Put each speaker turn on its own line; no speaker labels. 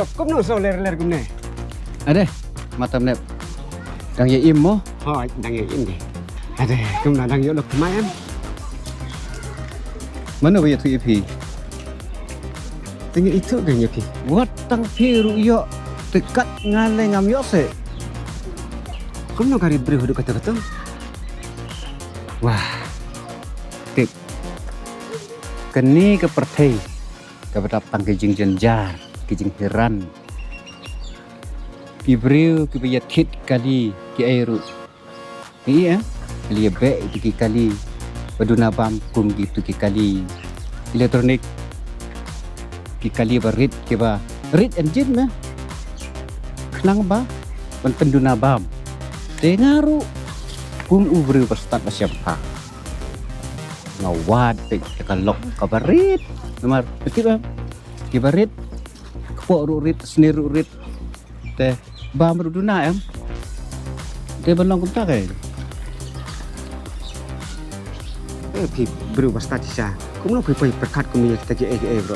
bro, kom no so ler gumne.
Ade, matam nep. Dang ye im mo.
Ho, dang ye im de. Ade, kom na dang yo lok mai em.
Mana we tu ipi?
Tinggi itu dang ye pi.
Wat tang pi ru yo dekat ngale ngam yo se.
Kom no kari beri hudu kata-kata.
Wah. Tip. Keni ke pertai. Ke tang ke jing jenjar, ke jing heran. Ki breu ki bayat hit kali ki airu. Iya, kali be ki kali. Paduna bam kum gitu ki kali. Elektronik ki kali barit ki ba. Rit engine na. Kenang ba? Ban penduna bam. Dengaru kum ubreu pastat siapa. Ngawat pe kalok kabarit. Nomor betul ba? Ki barit. Kepok rit seniru rit. Teh bam ruduna em. Teh belong kum tak eh.
Pi beri basta tisha. Kom no pi perkat kom ye kita ke bro.